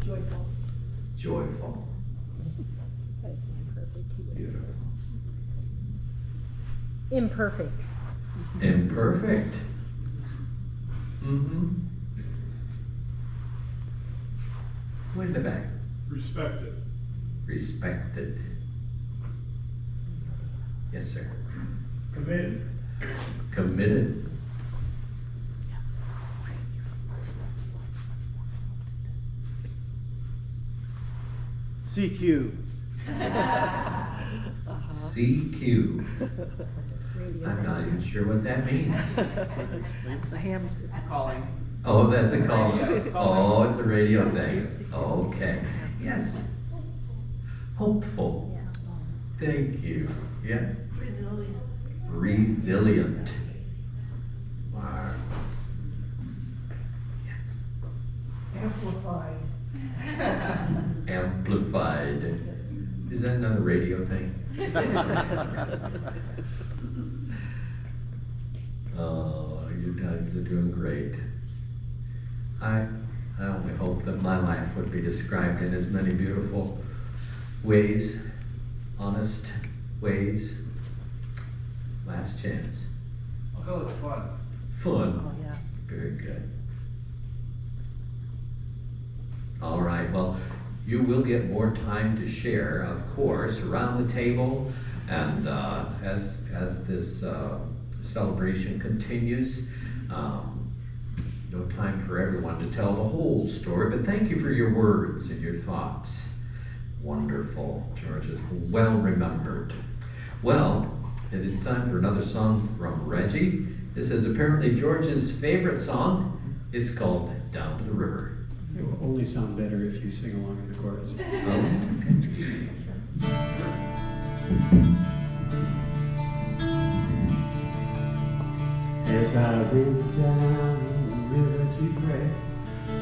Joyful. Joyful. That is not perfect. He would- Beautiful. Imperfect. Imperfect. Mm-hmm. Way in the back. Respected. Respected. Yes, sir. Committed. Committed. CQ. CQ. Radio. I'm not even sure what that means. The hamster. Calling. Oh, that's a call. Radio. Oh, it's a radio thing. Okay. Yes. Hopeful. Thank you. Yes. Resilient. Resilient. Marvelous. Yes. Amplified. Amplified. Is that another radio thing? Oh, you guys are doing great. I only hope that my life would be described in as many beautiful ways, honest ways. Last chance. I'll go with fun. Fun. Oh, yeah. Very good. All right, well, you will get more time to share, of course, around the table, and as this celebration continues. No time for everyone to tell the whole story, but thank you for your words and your thoughts. Wonderful, George is well remembered. Well, it is time for another song from Reggie. This is apparently George's favorite song. It's called Down to the River. It will only sound better if you sing along in the chorus. As I went down the river to pray,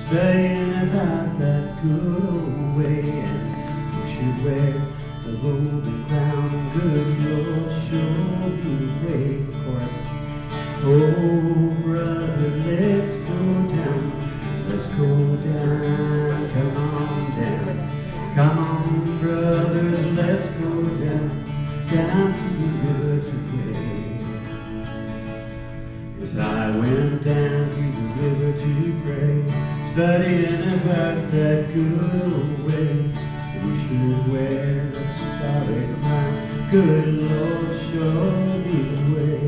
studying about that good old way, and who should wear the golden crown, good Lord, show me the way. Chorus. Oh, brother, let's go down, let's go down, come on down. Come on, brothers, let's go down to the river to pray. As I went down to the river to pray, studying about that good old way, who should wear the starry crown, good Lord, show me the way.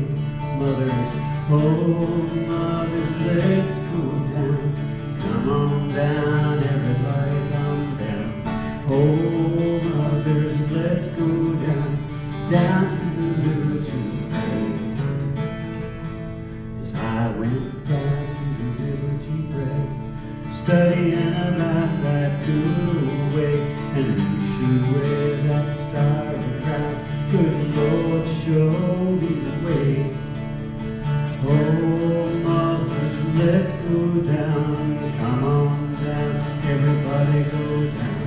Mothers, oh mothers, let's go down, come on down, everybody come down. Oh mothers, let's go down to the river to pray. As I went down to the river to pray, studying about that good old way, and who should wear that starry crown, good Lord, show me the way. Oh mothers, let's go down, come on down, everybody go down.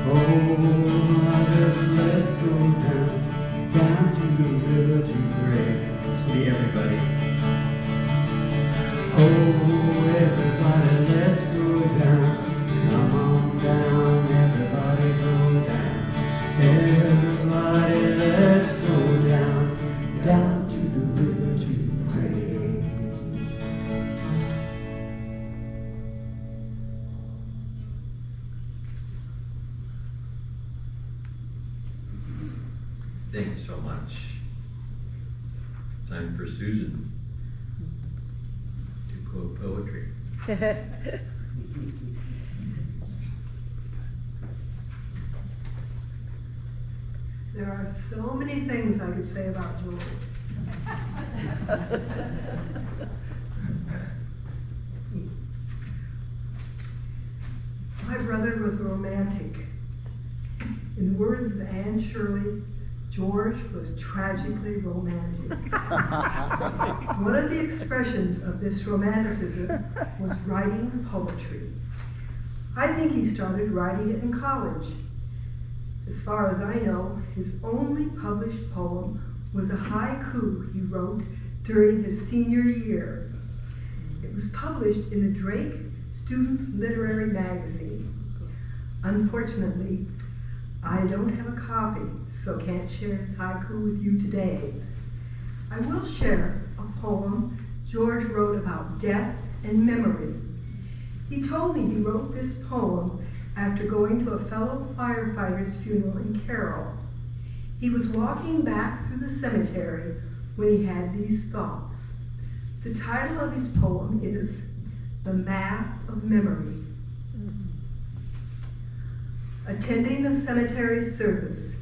Oh mothers, let's go down to the river to pray. See everybody. Oh everybody, let's go down, come on down, everybody go down. Everybody, let's go down to the river to pray. Thanks so much. Time for Susan to quote poetry. There are so many things I could say about George. My brother was romantic. In the words of Anne Shirley, George was tragically romantic. One of the expressions of this romanticism was writing poetry. I think he started writing it in college. As far as I know, his only published poem was a haiku he wrote during his senior year. It was published in the Drake Student Literary Magazine. Unfortunately, I don't have a copy, so can't share his haiku with you today. I will share a poem George wrote about death and memory. He told me he wrote this poem after going to a fellow firefighter's funeral in Carroll. He was walking back through the cemetery when he had these thoughts. The title of his poem is The Math of Memory. Attending a cemetery service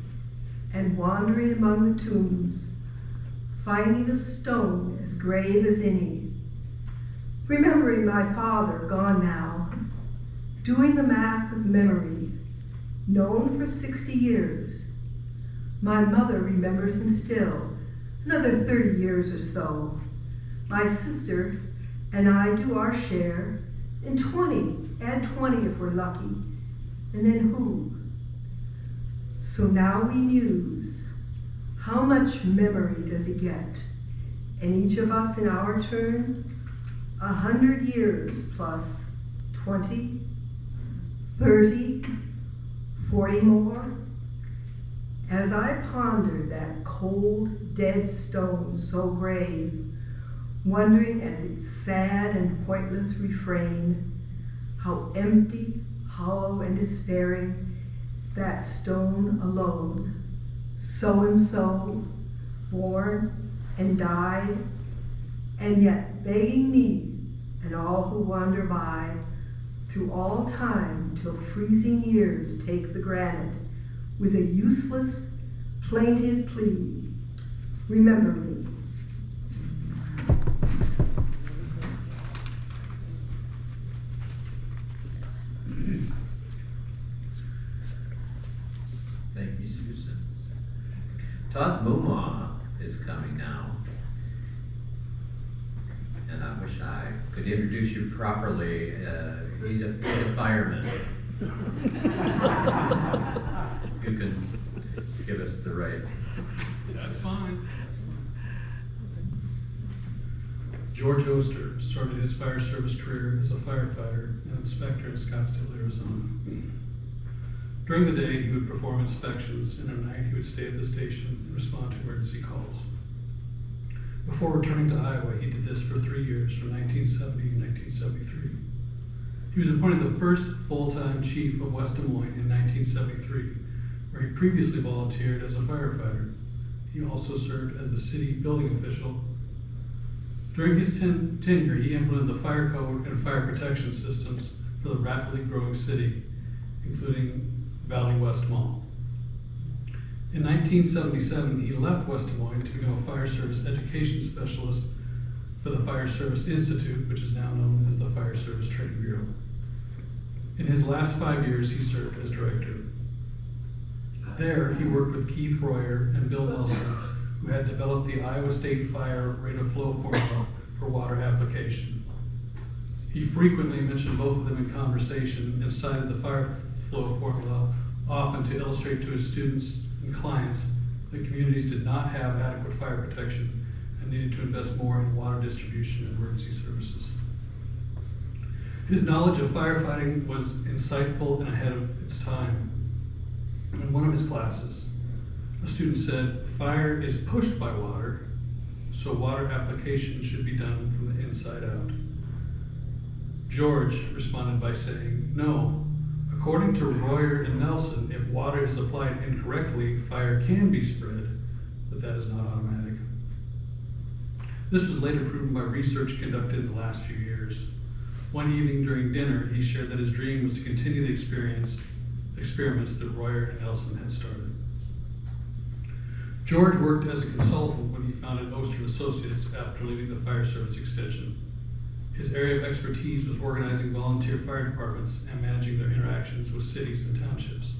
and wandering among the tombs, finding a stone as grave as any, remembering my father gone now, doing the math of memory, known for 60 years. My mother remembers him still, another 30 years or so. My sister and I do our share, and 20, add 20 if we're lucky, and then who? So now we muse, how much memory does he get? And each of us in our turn, 100 years plus 20, 30, 40 more. As I ponder that cold, dead stone so grave, wondering at its sad and pointless refrain, how empty, hollow, and despairing that stone alone, so-and-so, born and died, and yet begging me and all who wander by, through all time till freezing years take the granite, with a useless, plaintive plea, remember me. Thank you, Susan. Todd Muma is coming now. And I wish I could introduce you properly. He's a fireman. You can give us the right. That's fine. George Oster started his fire service career as a firefighter and inspector in Scottsdale, Arizona. During the day, he would perform inspections, and at night he would stay at the station and respond to emergency calls. Before returning to Iowa, he did this for 3 years, from 1970 to 1973. He was appointed the first full-time chief of West Des Moines in 1973, where he previously volunteered as a firefighter. He also served as the city building official. During his tenure, he implemented the fire code and fire protection systems for the rapidly growing city, including Valley West Mall. In 1977, he left West Des Moines to become a fire service education specialist for the Fire Service Institute, which is now known as the Fire Service Training Bureau. In his last 5 years, he served as director. There, he worked with Keith Royer and Bill Nelson, who had developed the Iowa State Fire Rate of Flow formula for water application. He frequently mentioned both of them in conversation and cited the fire flow formula often to illustrate to his students and clients that communities did not have adequate fire protection and needed to invest more in water distribution and emergency services. His knowledge of firefighting was insightful and ahead of its time. In one of his classes, a student said, "Fire is pushed by water, so water application should be done from the inside out." George responded by saying, "No, according to Royer and Nelson, if water is applied incorrectly, fire can be spread, but that is not automatic." This was later proven by research conducted in the last few years. One evening during dinner, he shared that his dream was to continue the experiments that Royer and Nelson had started. George worked as a consultant when he founded Oster & Associates after leaving the Fire Service Extension. His area of expertise was organizing volunteer fire departments and managing their interactions with cities and townships.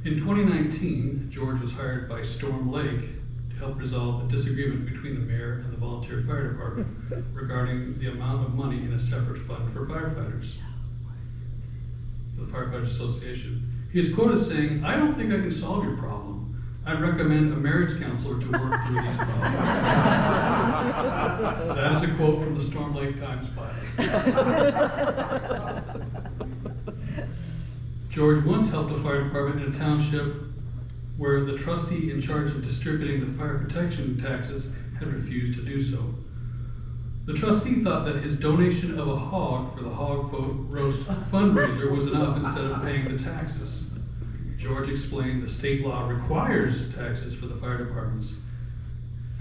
In 2019, George was hired by Storm Lake to help resolve a disagreement between the mayor and the volunteer fire department regarding the amount of money in a separate fund for firefighters, for the Firefighters Association. He is quoted as saying, "I don't think I can solve your problem. I'd recommend a marriage counselor to work through these problems." That is a quote from the Storm Lake Times file. George once helped a fire department in a township where the trustee in charge of distributing the fire protection taxes had refused to do so. The trustee thought that his donation of a hog for the hog roast fundraiser was enough instead of paying the taxes. George explained the state law requires taxes for the fire departments.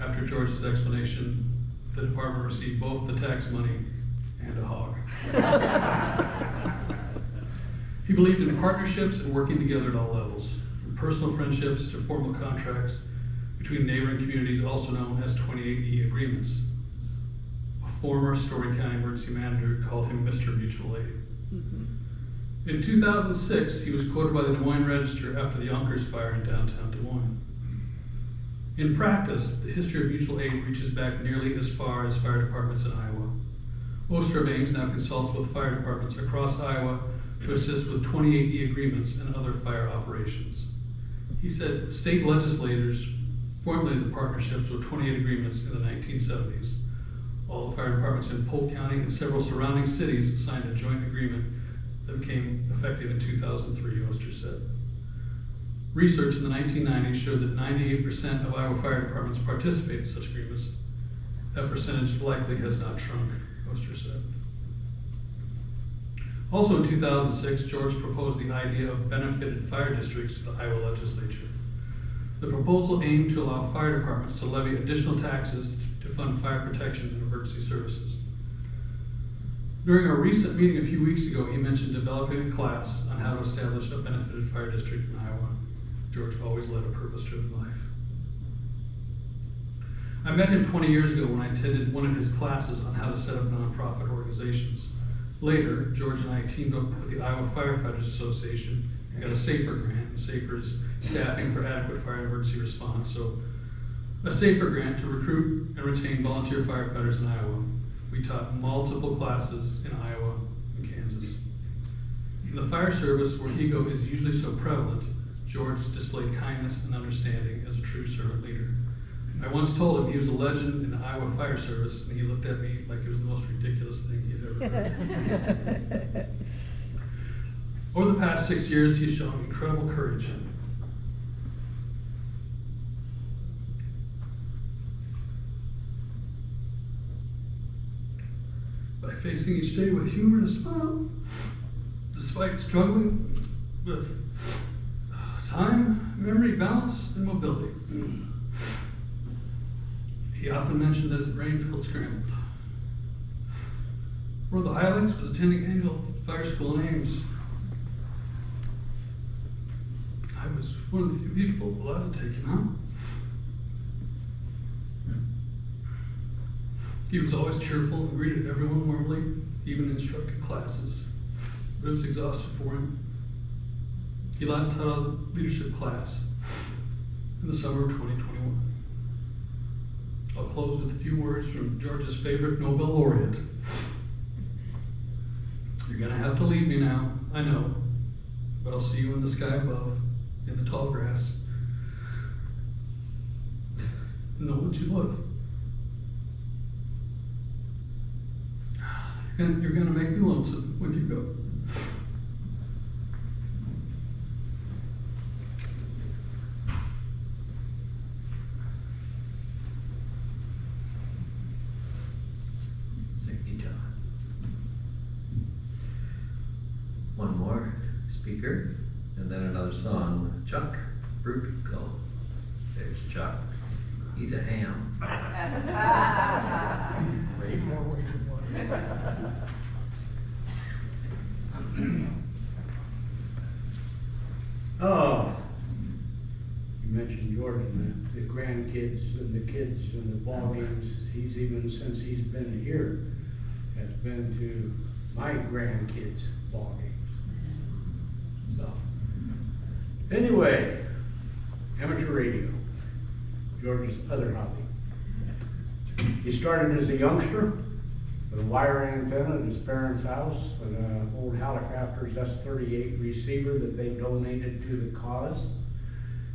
After George's explanation, the department received both the tax money and a hog. He believed in partnerships and working together at all levels, from personal friendships to formal contracts between neighboring communities, also known as 28E agreements. A former Story County emergency manager called him Mr. Mutual Aid. In 2006, he was quoted by the Des Moines Register after the Yonkers fire in downtown Des Moines. In practice, the history of mutual aid reaches back nearly as far as fire departments in Iowa. Oster of Ames now consults with fire departments across Iowa to assist with 28E agreements and other fire operations. He said state legislators formulated the partnerships with 28 agreements in the 1970s. All the fire departments in Polk County and several surrounding cities signed a joint agreement that became effective in 2003, Oster said. Research in the 1990s showed that 98% of Iowa fire departments participate in such agreements. That percentage likely has not shrunk, Oster said. Also in 2006, George proposed the idea of benefited fire districts to the Iowa legislature. The proposal aimed to allow fire departments to levy additional taxes to fund fire protection and emergency services. During our recent meeting a few weeks ago, he mentioned developing a class on how to establish a benefited fire district in Iowa. George always led a purpose-driven life. I met him 20 years ago when I attended one of his classes on how to set up nonprofit organizations. Later, George and I teamed up with the Iowa Firefighters Association and got a SAFER grant, and SAFER is Staffing for Adequate Fire and Emergency Response. So, a SAFER grant to recruit and retain volunteer firefighters in Iowa. We taught multiple classes in Iowa and Kansas. In the fire service, where ego is usually so prevalent, George displayed kindness and understanding as a true servant leader. I once told him he was a legend in the Iowa Fire Service, and he looked at me like it was the most ridiculous thing he'd ever heard. Over the past 6 years, he's shown incredible courage. By facing each day with humor and a smile, despite struggling with time, memory, balance, and mobility. He often mentioned that his brain felt scrambled. One of the highlights was attending annual fire school in Ames. I was one of the few people allowed to take him out. He was always cheerful and greeted everyone warmly, even instructed classes. But it was exhausting for him. He last taught a leadership class in the summer of 2021. I'll close with a few words from George's favorite Nobel laureate. You're gonna have to leave me now, I know, but I'll see you in the sky above, in the tall grass, in the ones you love. You're gonna make me lonesome when you go. Thank you, John. One more speaker, and then another song. Chuck Brutal. There's Chuck. He's a ham. Way more ways than one. Oh, you mentioned George and the grandkids and the kids and the ball games. He's even, since he's been here, has been to my grandkids' ball games. So, anyway, amateur radio, George's other hobby. He started as a youngster with a wire antenna at his parents' house and an old Helicopters S38 receiver that they donated to the cause.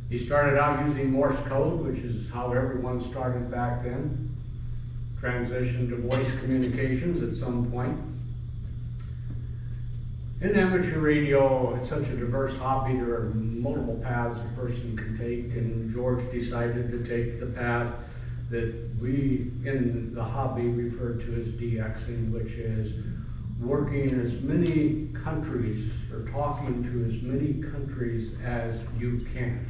He started out using Morse code, which is how everyone started back then. Transitioned to voice communications at some point. In amateur radio, it's such a diverse hobby, there are multiple paths a person can take, and George decided to take the path that we in the hobby refer to as DXing, which is working in as many countries or talking to as many countries as you can.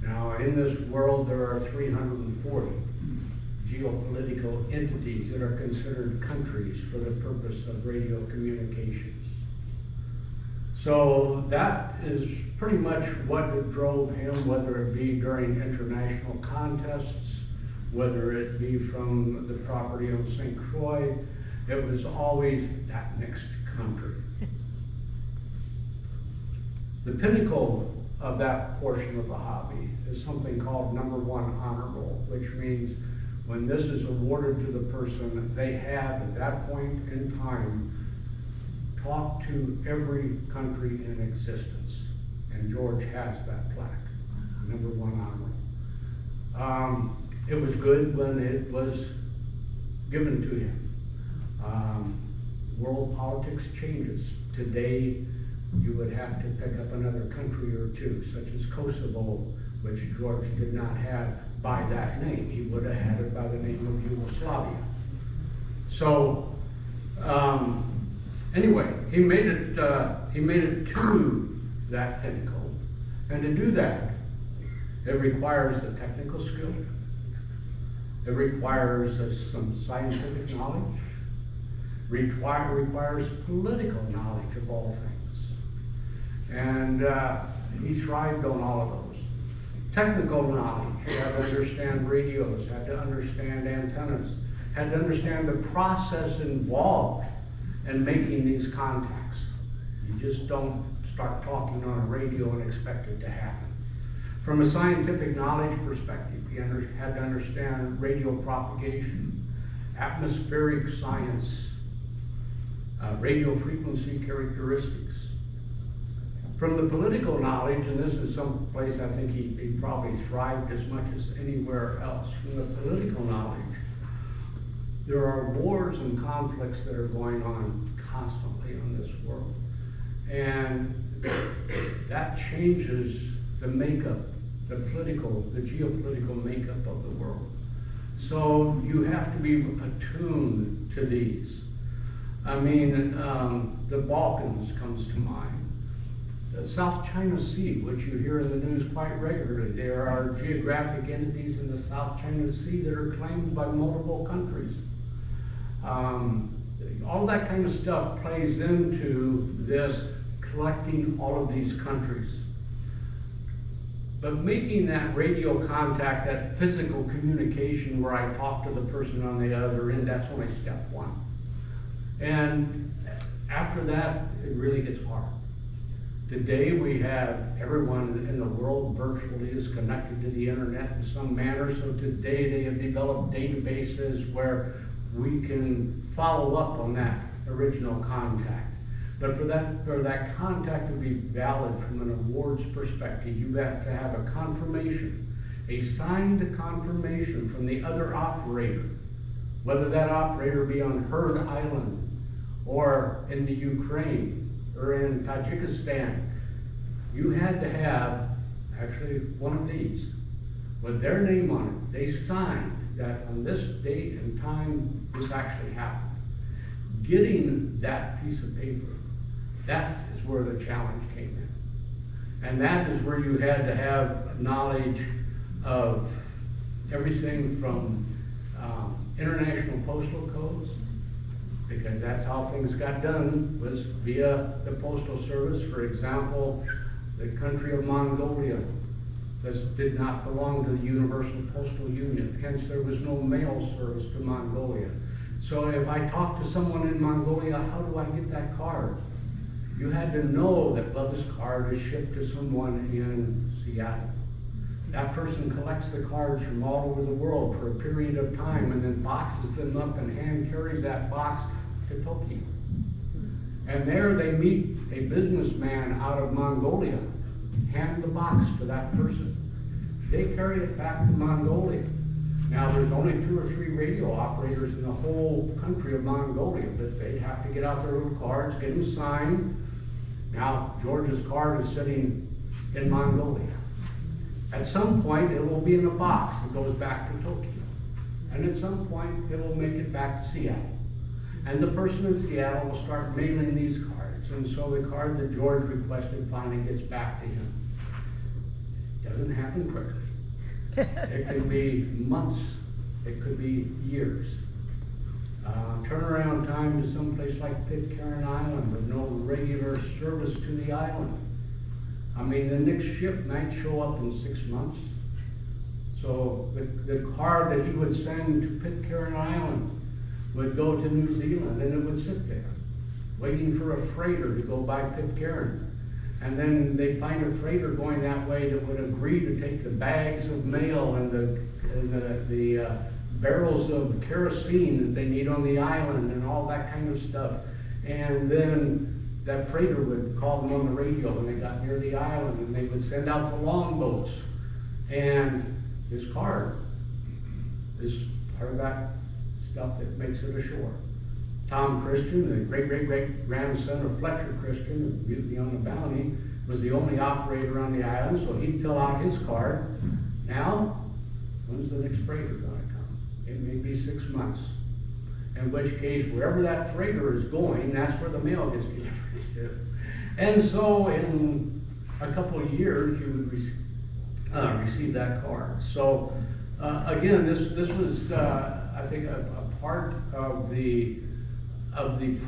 Now, in this world, there are 340 geopolitical entities that are considered countries for the purpose of radio communications. So that is pretty much what drove him, whether it be during international contests, whether it be from the property of St. Croix, it was always that next country. The pinnacle of that portion of the hobby is something called #1 honor roll, which means when this is awarded to the person, they have at that point in time talked to every country in existence. And George has that plaque, #1 honor roll. It was good when it was given to him. World politics changes. Today, you would have to pick up another country or two, such as Kosovo, which George did not have by that name. He would have had it by the name of Yugoslavia. So, anyway, he made it to that pinnacle. And to do that, it requires a technical skill. It requires some scientific knowledge. Requires political knowledge of all things. And he thrived on all of those. Technical knowledge, he had to understand radios, had to understand antennas, had to understand the process involved in making these contacts. You just don't start talking on a radio and expect it to happen. From a scientific knowledge perspective, he had to understand radio propagation, atmospheric science, radio frequency characteristics. From the political knowledge, and this is some place I think he probably thrived as much as anywhere else. From the political knowledge, there are wars and conflicts that are going on constantly in this world. And that changes the makeup, the geopolitical makeup of the world. So you have to be attuned to these. I mean, the Balkans comes to mind. The South China Sea, which you hear in the news quite regularly. There are geographic entities in the South China Sea that are claimed by multiple countries. All that kind of stuff plays into this, collecting all of these countries. But making that radio contact, that physical communication where I talk to the person on the other end, that's only step one. And after that, it really gets hard. Today we have everyone in the world virtually is connected to the internet in some manner. So today they have developed databases where we can follow up on that original contact. But for that contact to be valid from an awards perspective, you have to have a confirmation, a signed confirmation from the other operator, whether that operator be on Herd Island or in the Ukraine or in Tajikistan. You had to have actually one of these with their name on it. They signed that on this date and time this actually happened. Getting that piece of paper, that is where the challenge came in. And that is where you had to have knowledge of everything from international postal codes, because that's how things got done, was via the postal service. For example, the country of Mongolia did not belong to the Universal Postal Union, hence there was no mail service to Mongolia. So if I talk to someone in Mongolia, how do I get that card? You had to know that, well, this card is shipped to someone in Seattle. That person collects the cards from all over the world for a period of time and then boxes them up and hand carries that box to Tokyo. And there they meet a businessman out of Mongolia, hand the box to that person. They carry it back to Mongolia. Now there's only 2 or 3 radio operators in the whole country of Mongolia, but they'd have to get out their little cards, get them signed, Now, George's card is sitting in Mongolia. At some point, it will be in a box that goes back to Tokyo. And at some point, it will make it back to Seattle. And the person in Seattle will start mailing these cards. And so the card that George requested finally gets back to him. Doesn't happen quickly. It can be months. It could be years. Turnaround time to someplace like Pitcairn Island with no regular service to the island. I mean, the next ship might show up in 6 months. So the card that he would send to Pitcairn Island would go to New Zealand, and it would sit there, waiting for a freighter to go by Pitcairn. And then they'd find a freighter going that way that would agree to take the bags of mail and the barrels of kerosene that they need on the island and all that kind of stuff. And then that freighter would call them on the radio when they got near the island, and they would send out the longboats. And his card is part of that stuff that makes it ashore. Tom Christian, the great-great-great-grandson of Fletcher Christian, of Mutiny on the Bounty, was the only operator on the island, so he'd fill out his card. Now, when's the next freighter gonna come? It may be 6 months. In which case, wherever that freighter is going, that's where the mail gets delivered to. And so, in a couple of years, you would receive that card. So, again, this was, I think, a part of the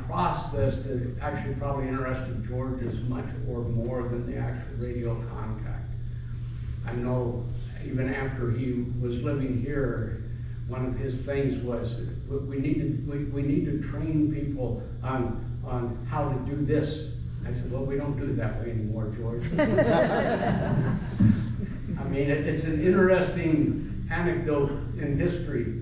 process that actually probably interested George as much or more than the actual radio contact. I know even after he was living here, one of his things was we need to train people on how to do this. I said, well, we don't do it that way anymore, George. I mean, it's an interesting anecdote in history.